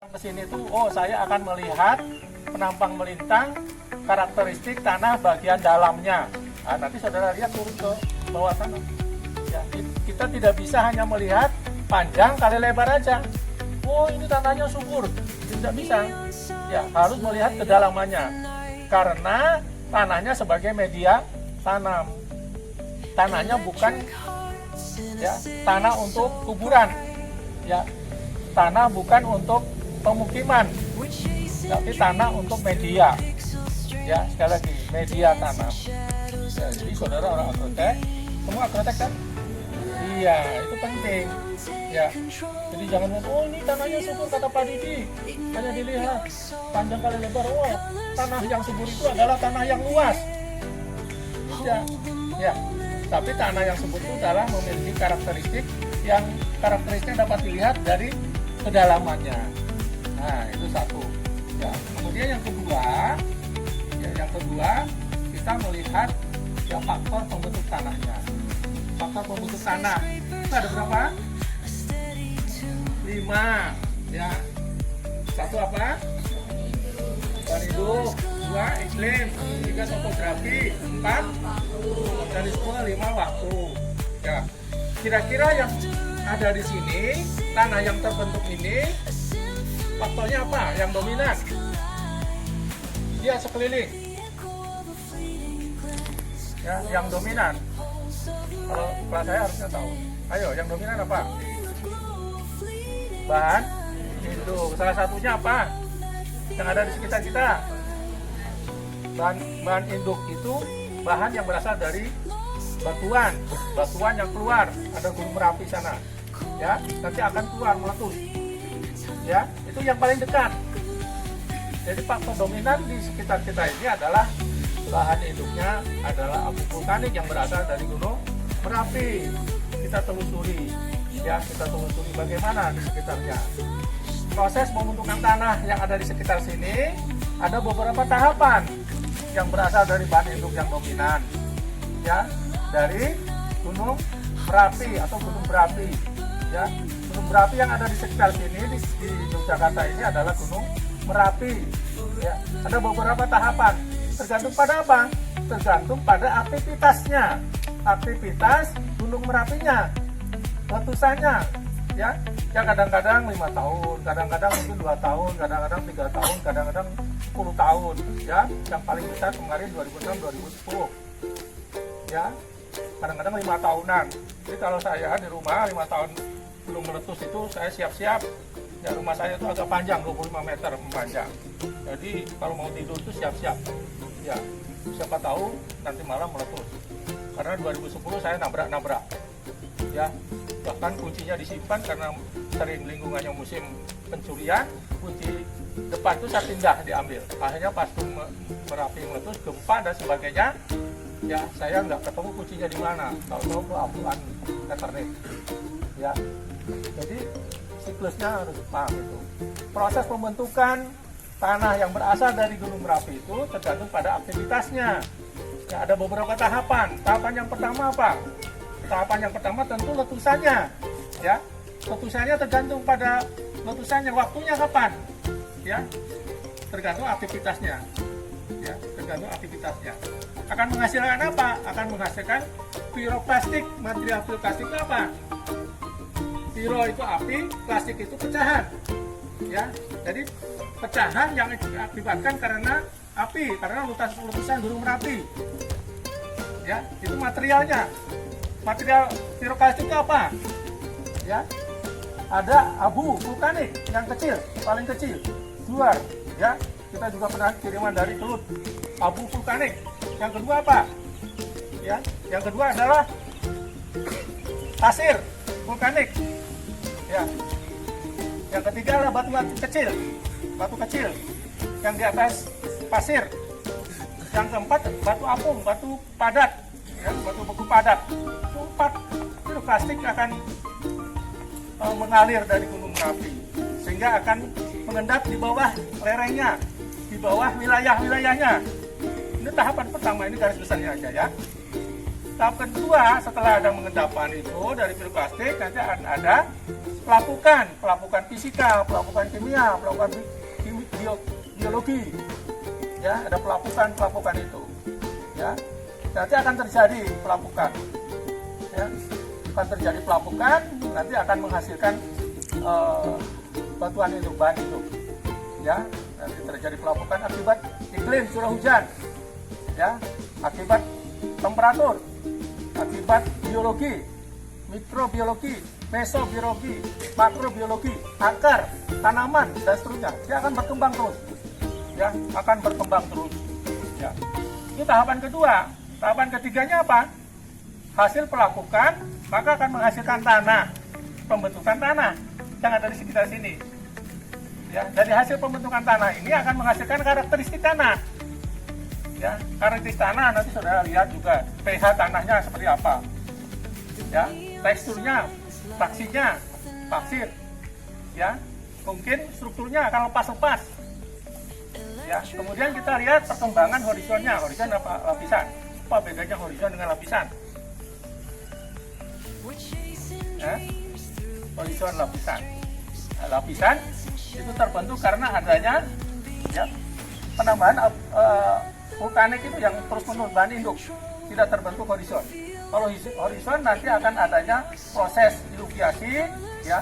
Ke sini tuh, oh saya akan melihat penampang melintang karakteristik tanah bagian dalamnya. Nah, nanti saudara lihat turun ke bawah tanah. Ya, kita tidak bisa hanya melihat panjang kali lebar aja. Oh ini tanahnya subur, tidak bisa. Ya harus melihat kedalamannya, karena tanahnya sebagai media tanam. Tanahnya bukan ya tanah untuk kuburan, ya tanah bukan untuk pemukiman, tapi tanah untuk media. Ya sekali lagi media tanam. Ya, jadi saudara orang agrotek, semua agrotek kan? Iya itu penting. Ya jadi jangan ngomong, oh ini tanahnya subur kata Pak Didi, hanya dilihat panjang kali lebar. Oh tanah yang subur itu adalah tanah yang luas. Ya tapi tanah yang subur itu adalah memiliki karakteristik yang karakteristiknya dapat dilihat dari kedalamannya. Nah itu satu. Ya kemudian yang kedua kita melihat ya faktor pembentuk tanahnya. Faktor pembentuk tanah itu ada berapa? 5. Ya satu apa? Bahan hidup, 2 iklim, 3 topografi, 4 organisme, 5 waktu. Ya kira-kira yang ada di sini, tanah yang terbentuk ini faktornya apa yang dominan? Dia sekeliling. Ya, yang dominan. Kalau kelas saya harusnya tahu. Ayo, yang dominan apa? Bahan induk. Salah satunya apa? Yang ada di sekitar kita. Bahan induk itu bahan yang berasal dari batuan yang keluar. Ada gunung Merapi sana. Ya, nanti akan keluar meletus. Ya, itu yang paling dekat. Jadi faktor dominan di sekitar kita ini adalah bahan induknya adalah abu vulkanik yang berasal dari gunung Merapi. Kita telusuri, ya kita telusuri bagaimana di sekitarnya. Proses pembentukan tanah yang ada di sekitar sini ada beberapa tahapan yang berasal dari bahan induk yang dominan, ya dari gunung Merapi atau gunung berapi. Ya, gunung berapi yang ada di sekitar sini di Yogyakarta ini adalah gunung Merapi. Ya, ada beberapa tahapan. Tergantung pada apa? Tergantung pada aktivitasnya. Aktivitas gunung Merapinya, letusannya, ya. Yang kadang-kadang 5 tahun, kadang-kadang mungkin 2 tahun, kadang-kadang 3 tahun, kadang-kadang 10 tahun, ya. Yang paling besar kemarin 2006-2010, ya. Kadang-kadang 5 tahunan. Jadi kalau saya di rumah 5 tahun belum meletus itu saya siap-siap. Ya rumah saya itu agak panjang, 25 meter panjang. Jadi kalau mau tidur itu siap-siap. Ya, siapa tahu nanti malam meletus. Karena 2010 saya nabrak. Ya, bahkan kuncinya disimpan karena sering lingkungannya musim pencurian, kunci depan itu saya pindah diambil. Akhirnya pas Merapi meletus, gempa dan sebagainya, ya saya nggak ketemu kuncinya di mana. Tahu-tahu ke abuan Ethernet. Ya, jadi siklusnya harus paham itu. Proses pembentukan tanah yang berasal dari Gunung Merapi itu tergantung pada aktivitasnya. Ya, ada beberapa tahapan. Tahapan yang pertama apa? Tahapan yang pertama tentu letusannya. Ya, letusannya tergantung pada letusannya. Waktunya kapan? Ya, tergantung aktivitasnya. Ya, tergantung aktivitasnya. Akan menghasilkan apa? Akan menghasilkan piroklastik. Material piroklastik itu apa? Piro itu api, plastik itu pecahan. Ya, jadi pecahan yang diakibatkan karena api, karena letusan Gunung Merapi. Ya, itu materialnya. Material piroklastik itu apa? Ya, ada abu vulkanik yang kecil, paling kecil, keluar. Ya, kita juga pernah kiriman dari Kelut, abu vulkanik. Yang kedua apa? Ya, yang kedua adalah pasir vulkanik. Ya, yang ketiga adalah batu kecil yang di atas pasir. Yang keempat batu apung, batu padat, ya, batu beku padat. Empat piroklastik akan mengalir dari Gunung Merapi sehingga akan mengendap di bawah lerengnya, di bawah wilayah-wilayahnya. Ini tahapan pertama, ini garis besarnya aja ya. Tahap kedua setelah ada mengendapan itu dari piroklastik nanti akan ada pelapukan fisika, pelapukan kimia, pelapukan biologi. Ya, ada pelapukan itu. Ya, nanti akan terjadi pelapukan. Ya, akan terjadi pelapukan, nanti akan menghasilkan batuan hidup, bahan hidup. Ya, nanti terjadi pelapukan akibat iklim curah hujan. Ya, akibat temperatur, akibat biologi, mikrobiologi, mesobiologi, makrobiologi, akar, tanaman, dan seterusnya. Dia akan berkembang terus. Ya, akan berkembang terus. Ya. Itu tahapan kedua. Tahapan ketiganya apa? Hasil pelapukan, maka akan menghasilkan tanah, pembentukan tanah yang ada di sekitar sini. Ya, dari hasil pembentukan tanah ini akan menghasilkan karakteristik tanah. Ya, karakteristik tanah nanti saudara lihat juga pH tanahnya seperti apa. Ya, teksturnya, fraksinya, pasir. Ya, mungkin strukturnya akan lepas-lepas. Ya, kemudian kita lihat perkembangan horizonnya. Horizon apa? Lapisan. Apa bedanya horizon dengan lapisan? Ya, horizon lapisan. Nah, lapisan itu terbentuk karena adanya ya, penambahan vulkanik itu yang terus-menerus bahan induk, tidak terbentuk horizon. Kalau horizon nanti akan adanya proses iluviasi, ya,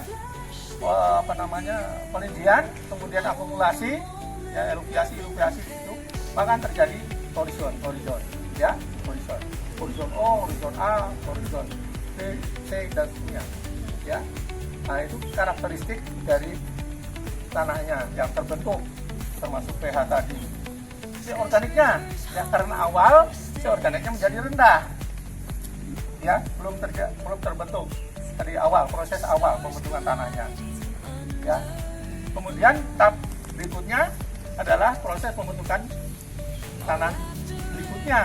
pelindian, kemudian akumulasi, ya, iluviasi itu, maka akan terjadi horizon, ya, horizon O, horizon A, horizon B, C, dan seterusnya, ya. Nah, itu karakteristik dari tanahnya yang terbentuk, termasuk pH tadi. Si organiknya, ya, karena awal si organiknya menjadi rendah, ya, belum terbentuk dari awal, proses awal pembentukan tanahnya, ya. Kemudian tahap berikutnya adalah proses pembentukan tanah berikutnya,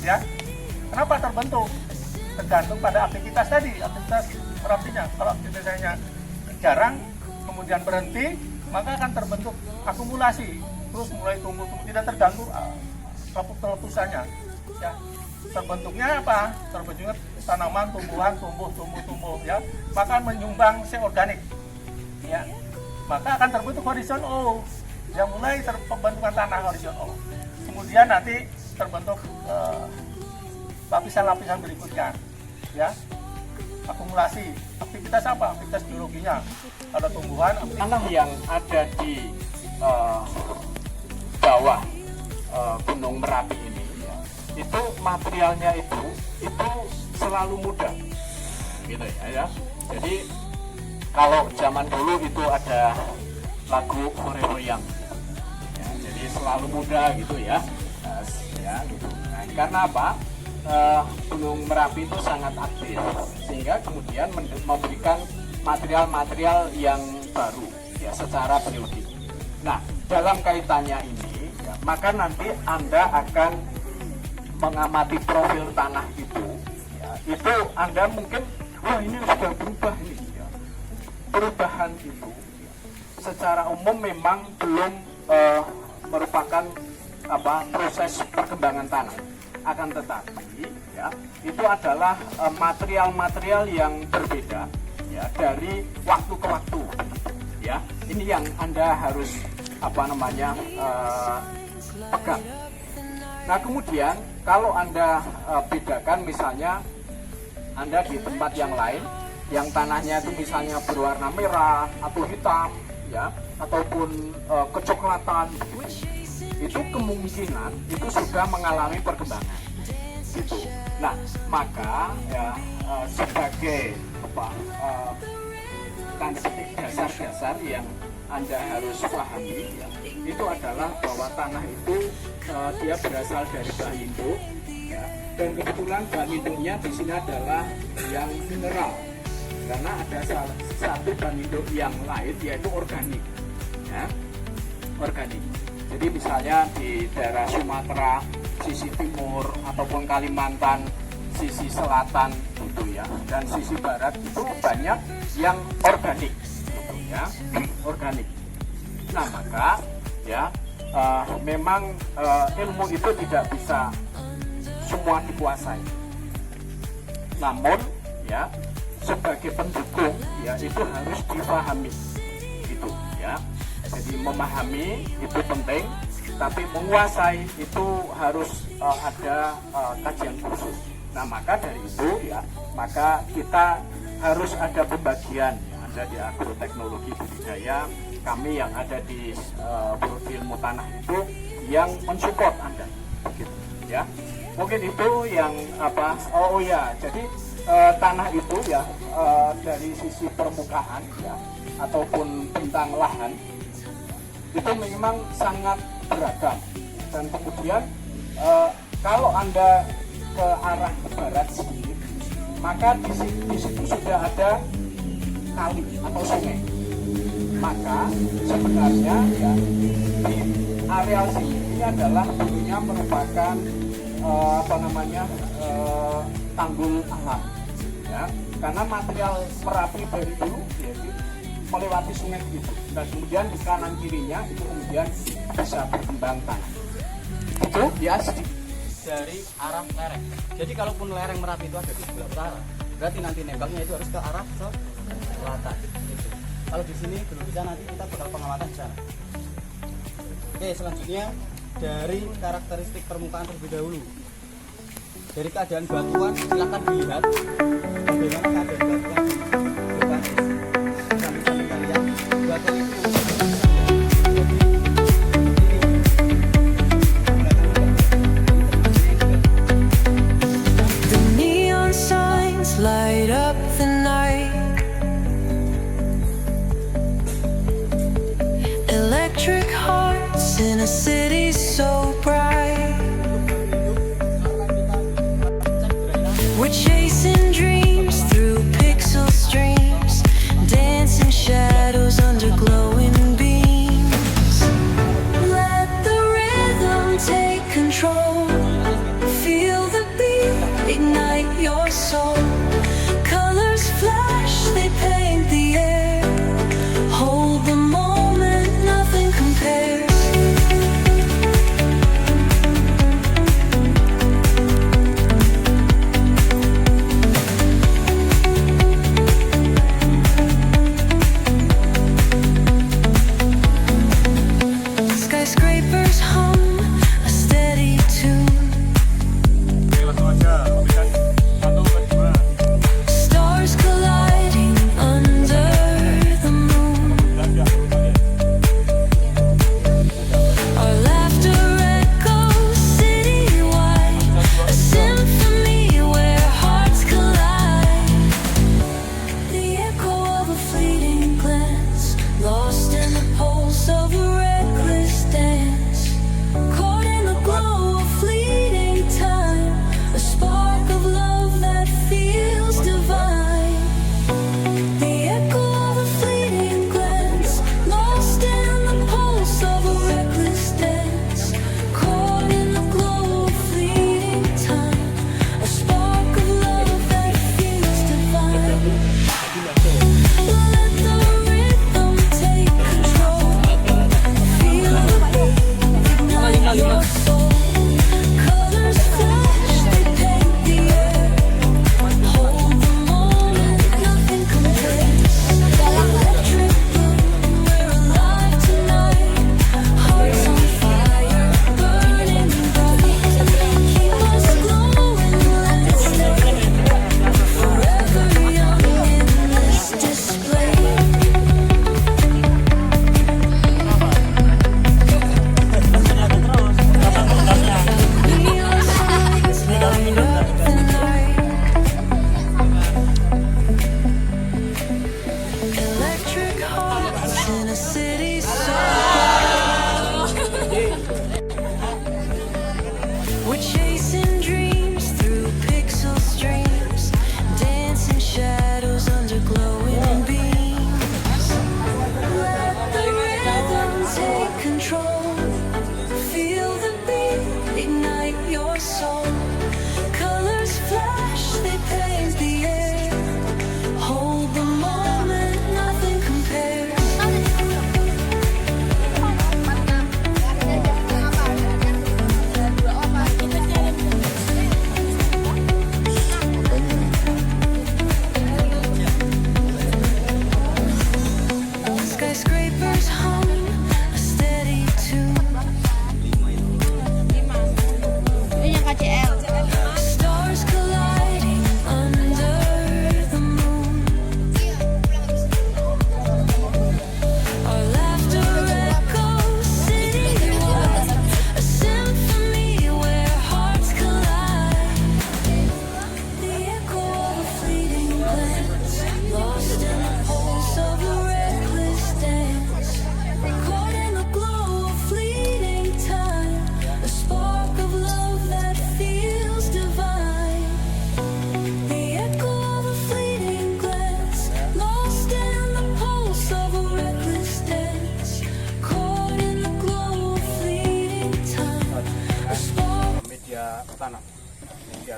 ya. Kenapa terbentuk? Tergantung pada aktivitas tadi, aktivitas merapinya. Kalau aktivitasnya jarang, kemudian berhenti, maka akan terbentuk akumulasi, terus mulai tumbuh, tidak terganggu letusannya. Ya, terbentuknya apa? Terbentuknya tanaman, tumbuhan, tumbuh, ya, maka menyumbang si organik, ya, maka akan terbentuk horizon O, yang mulai pembentukan tanah horizon O. Kemudian nanti terbentuk lapisan-lapisan berikutnya, ya, akumulasi. Aktivitas apa? Aktivitas biologinya, ada tumbuhan. Tanah yang ada di bawah Gunung Merapi ini, ya, itu materialnya itu selalu muda, gitu ya. Jadi kalau zaman dulu itu ada lagu Koreoyang, ya, jadi selalu muda gitu ya, ya gitu. Nah, karena apa? Gunung Merapi itu sangat aktif, sehingga kemudian memberikan material-material yang baru, ya, secara periode. Nah, dalam kaitannya ini, ya, maka nanti Anda akan mengamati profil tanah itu, ya, itu Anda mungkin, wah, ini sudah berubah ini, ya. Perubahan itu, ya, secara umum memang belum merupakan proses perkembangan tanah. Akan tetapi, ya, itu adalah material-material yang berbeda, ya, dari waktu ke waktu, ya. Ini yang Anda harus pegang. Nah, kemudian kalau Anda bedakan, misalnya Anda di tempat yang lain yang tanahnya itu misalnya berwarna merah atau hitam, ya, ataupun kecoklatan, itu kemungkinan itu sudah mengalami perkembangan, gitu. Nah, maka, ya, sebagai tanda petik dasar-dasar yang Anda harus pahami, ya, itu adalah bahwa tanah itu dia berasal dari bahan induk, ya, dan kebetulan bahan induknya di sini adalah yang mineral, karena ada satu bahan induk yang lain yaitu organik, ya, organik. Jadi misalnya di daerah Sumatera sisi timur ataupun Kalimantan sisi selatan gitu ya, dan sisi barat itu banyak yang organik gitu ya, organik. Nah, maka ya memang ilmu itu tidak bisa semua dikuasai. Namun ya sebagai pendukung ya itu harus dipahami itu ya. Jadi memahami itu penting, tapi menguasai itu harus ada kajian khusus. Nah maka dari itu ya, maka kita harus ada pembagian ya, ada di agroteknologi budidaya, kami yang ada di Prodi Ilmu Tanah itu yang mensupport Anda, begitu ya. Mungkin itu yang apa? Oh ya, jadi tanah itu ya dari sisi permukaan ya ataupun bentang lahan itu memang sangat beragam, dan kemudian kalau Anda ke arah barat sedikit, maka di situ sudah ada kali atau sungai. Maka sebenarnya ya di areal sini ini adalah dulunya merupakan tanggul alam ya, karena material Merapi dari dulu yaitu melewati sungai itu, dan kemudian di kanan kirinya itu kemudian bisa berkembang tanah. Itu ya dari arah lereng. Jadi kalaupun lereng Merapi itu ada di sebelah utara, berarti nanti nembaknya itu harus ke arah selatan. Gitu. Kalau di sini belum bisa, nanti kita bakal pengamatan di sana. Oke, selanjutnya dari karakteristik permukaan terlebih dahulu. Dari keadaan batuan, silakan dilihat bagaimana keadaan batuan di vulkanis. Samping-samping kalian, batuan itu The neon signs light up the night. Electric hearts in a city so bright. We're chasing dreams through pixel streams, dancing shadows under glowing beams. Let the rhythm take control. Feel the beat, ignite your soul. Colors flash, they paint the air. Hold the moment, nothing compares.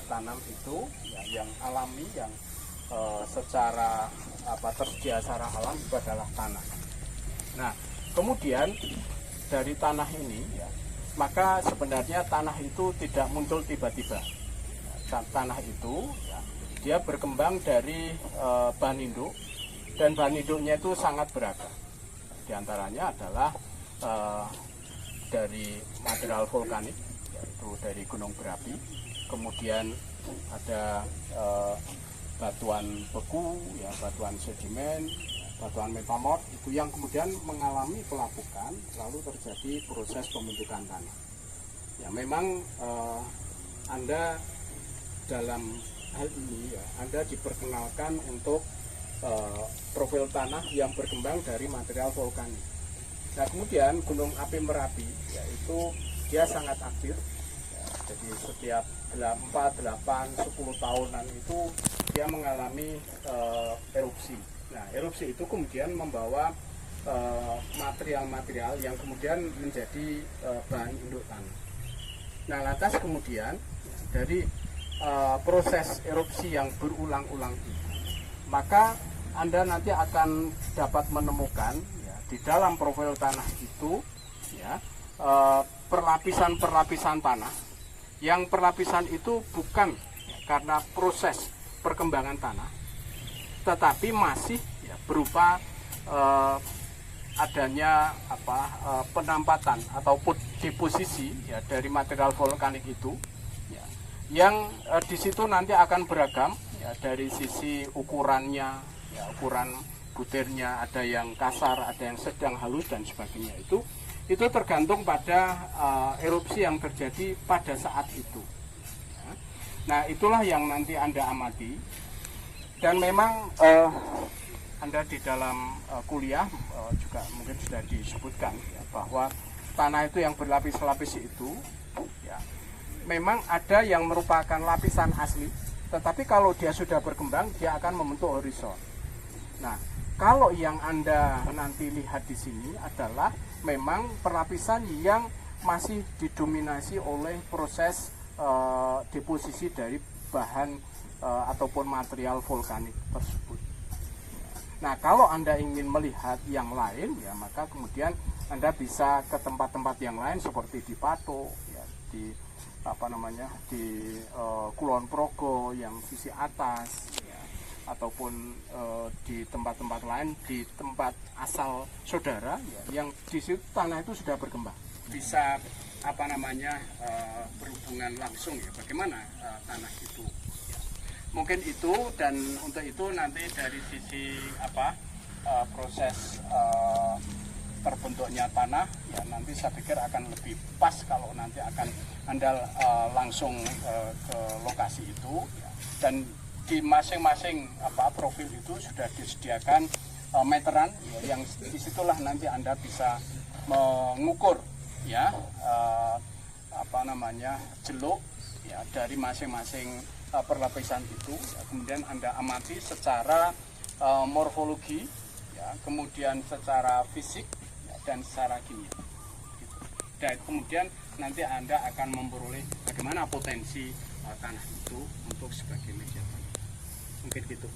tanam itu ya, yang alami, yang secara tersedia secara alam itu adalah tanah. Nah, kemudian dari tanah ini ya, maka sebenarnya tanah itu tidak muncul tiba-tiba. Tanah itu ya, dia berkembang dari bahan induk, dan bahan induknya itu sangat beragam. Di antaranya adalah dari material vulkanik, yaitu dari gunung berapi, kemudian ada batuan beku, ya, batuan sedimen, batuan metamorf itu yang kemudian mengalami pelapukan, lalu terjadi proses pembentukan tanah. Ya, memang Anda dalam hal ini ya, Anda diperkenalkan untuk profil tanah yang berkembang dari material vulkanik. Nah, kemudian Gunung Api Merapi yaitu dia sangat aktif. Ya, jadi setiap 4, 8, 10 tahunan itu dia mengalami erupsi. Nah, erupsi itu kemudian membawa material-material yang kemudian menjadi bahan induk tanah. Nah, lantas kemudian dari proses erupsi yang berulang-ulang itu, maka Anda nanti akan dapat menemukan ya, di dalam profil tanah itu ya, perlapisan-perlapisan tanah, yang perlapisan itu bukan ya, karena proses perkembangan tanah, tetapi masih ya, berupa adanya penampatan ataupun deposisi ya, dari material vulkanik itu ya, yang di situ nanti akan beragam ya, dari sisi ukurannya ya, ukuran butirnya, ada yang kasar, ada yang sedang halus dan sebagainya. Itu tergantung pada erupsi yang terjadi pada saat itu ya. Nah, itulah yang nanti Anda amati, dan memang Anda di dalam kuliah juga mungkin sudah disebutkan ya, bahwa tanah itu yang berlapis-lapis itu ya, memang ada yang merupakan lapisan asli, tetapi kalau dia sudah berkembang dia akan membentuk horizon. Nah, kalau yang Anda nanti lihat di sini adalah memang perlapisan yang masih didominasi oleh proses deposisi dari bahan ataupun material vulkanik tersebut. Nah, kalau Anda ingin melihat yang lain ya, maka kemudian Anda bisa ke tempat-tempat yang lain seperti di Pato ya, di di Kulon Progo yang sisi atas ya, ataupun di tempat-tempat lain, di tempat asal saudara ya, yang di situ tanah itu sudah berkembang, bisa berhubungan langsung ya, bagaimana tanah itu ya. Mungkin itu, dan untuk itu nanti dari sisi proses terbentuknya tanah ya, nanti saya pikir akan lebih pas kalau nanti akan Anda langsung ke lokasi itu ya. Dan di masing-masing profil itu sudah disediakan meteran ya, yang disitulah nanti Anda bisa mengukur ya jeluk ya dari masing-masing perlapisan itu ya. Kemudian Anda amati secara morfologi ya, kemudian secara fisik ya, dan secara kimia gitu. Dan kemudian nanti Anda akan memperoleh bagaimana potensi tanah itu untuk sebagai media tanam. Mungkin gitu.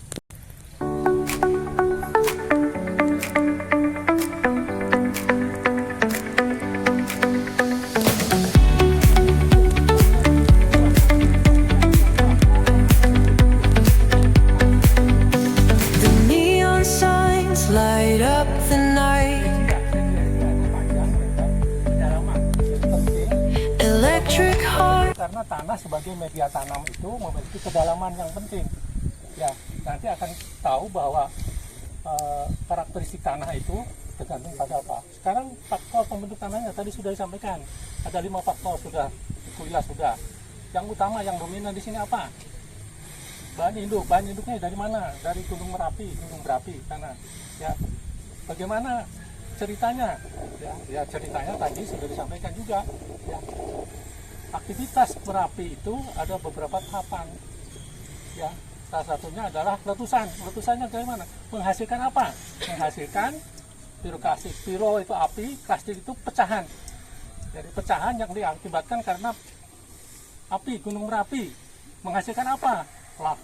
The neon signs light up the night. Electric heart. Karena tanah sebagai media tanam itu memiliki kedalaman yang penting. Ya, nanti akan tahu bahwa karakteristik tanah itu tergantung pada apa. Sekarang faktor pembentuk tanahnya tadi sudah disampaikan. Ada 5 faktor sudah dikuliah sudah. Yang utama yang dominan di sini apa? Bahan induk. Bahan induknya dari mana? Dari Gunung Berapi tanah. Ya, bagaimana ceritanya? Ya ceritanya tadi sudah disampaikan juga. Ya. Aktivitas Merapi itu ada beberapa tahapan. Ya, salah satunya adalah letusan. Letusannya dari mana? Menghasilkan apa? Menghasilkan piroklastik. Piro itu api, klastik itu pecahan. Jadi pecahan yang diakibatkan karena api Gunung Merapi. Menghasilkan apa? Lava.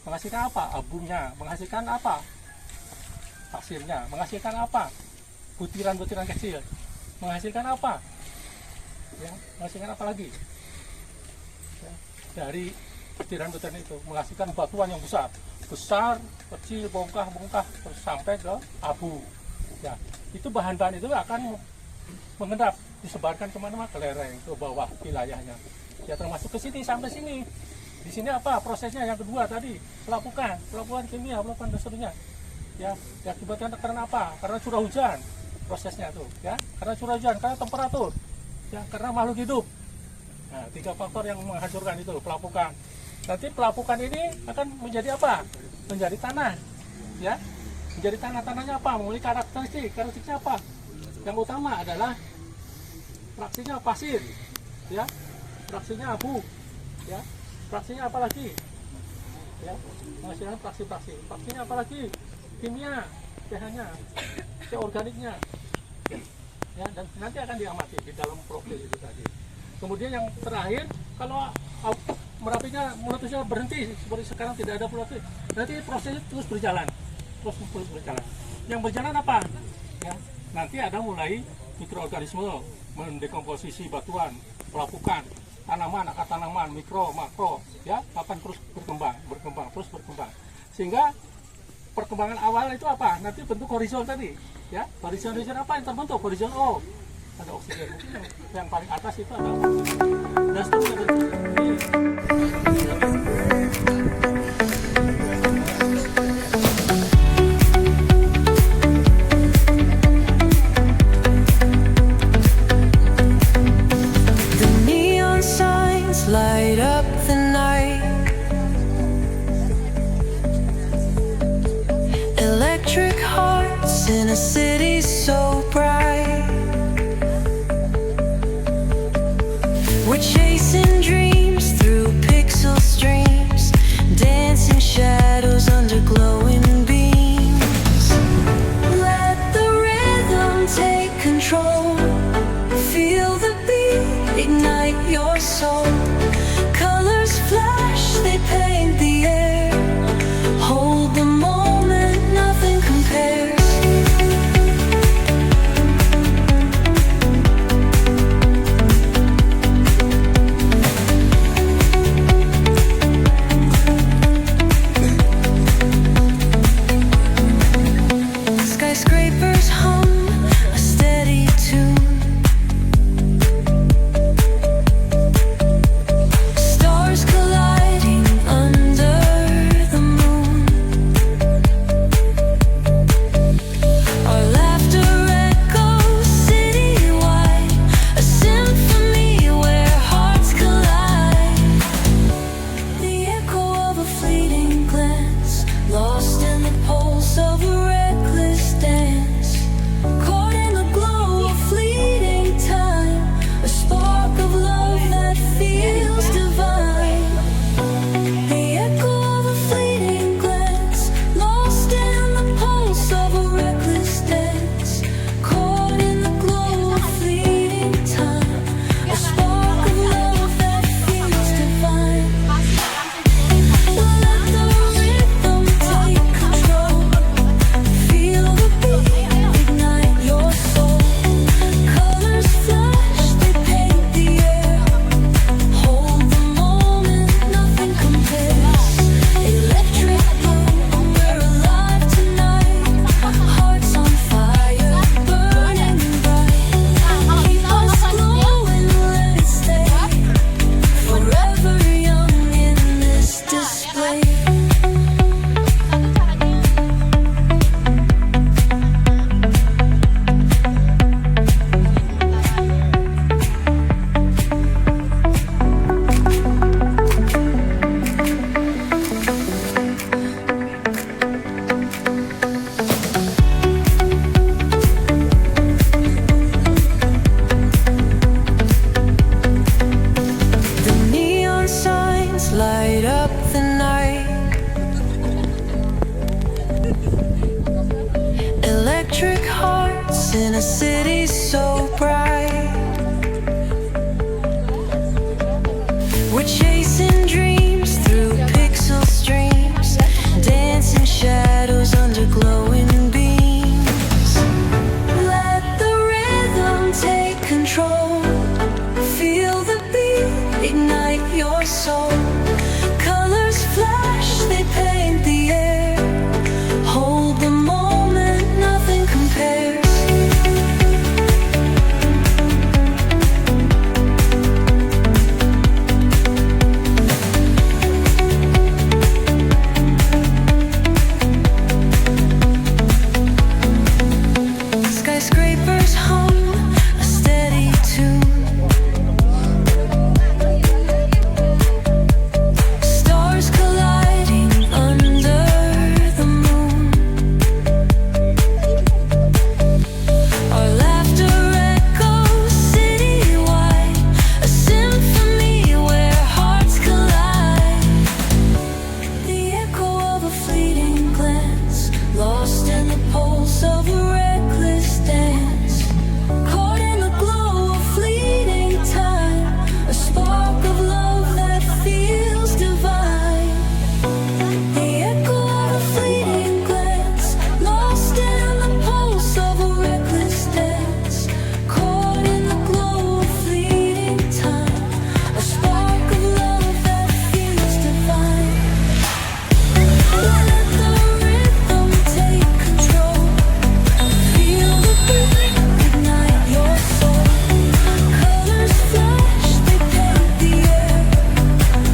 Menghasilkan apa? Abunya. Menghasilkan apa? Pasirnya. Menghasilkan apa? Butiran-butiran kecil. Menghasilkan apa? Ya, menghasilkan apa lagi? Ya, dari butiran-butiran itu menghasilkan batuan yang besar, kecil, bongkah, terus sampai ke abu. Ya, itu bahan-bahan itu akan mengendap, disebarkan kemana-mana, ke lereng, ke bawah wilayahnya. Ya, termasuk ke sini sampai sini. Di sini apa prosesnya yang kedua tadi? Pelapukan kimia, pelapukan dan seterusnya. Ya, diakibatkan karena apa? Karena curah hujan prosesnya tuh, ya. Karena curah hujan, karena temperatur, ya, karena makhluk hidup. Nah, 3 faktor yang menghancurkan itu pelapukan. Nanti pelapukan ini akan menjadi apa? Menjadi tanah, ya. Menjadi tanahnya apa? Memiliki karakteristiknya apa? Yang utama adalah fraksinya pasir, ya. Fraksinya abu, ya. Fraksinya apa lagi? Ya, menghasilkan fraksi-fraksi. Fraksinya apa lagi? Kimia, pH-nya, organiknya. Ya, dan nanti akan diamati di dalam profil itu tadi. Kemudian yang terakhir, kalau Merapinya meletusnya berhenti seperti sekarang tidak ada meletus, nanti prosesnya terus berjalan. Yang berjalan apa? Ya, nanti ada mulai mikroorganisme mendekomposisi batuan, pelapukan, akar tanaman, mikro, makro, ya, akan terus berkembang, sehingga perkembangan awal itu apa? Nanti bentuk horizon tadi, ya, horizon apa yang terbentuk? Horizon O, ada oksigen. Mungkin yang paling atas itu adalah dan seterusnya. The neon signs light up the night. Electric hearts in a city so bright. We're chasing dreams through pixel streams, dancing shadows under glowing beams. Let the rhythm take control. Feel the beat, ignite your soul. Colors flash, they paint the air. Hold the moment, nothing compares. Skyscrapers hum a steady tune. Stars colliding under the moon. Our laughter echoes citywide, a symphony where hearts collide. The echo of a fleeting glance, lost in the pulse of a reckless dance. Caught in the glow of fleeting time, a spark of love that feels divine. The echo of a fleeting glance, lost in the pulse of a reckless dance. Caught in the glow of fleeting time, a spark of love that feels divine. Let the rhythm take control. Feel the beat, ignite your soul. Colors flash, they paint the air. Hold the moment, nothing compares. Electric blue, we're alive tonight. Hearts on fire, burning bright. Keep us glowing, let it stay. Forever young in this display. The neon signs light up the night. Electric hearts in a city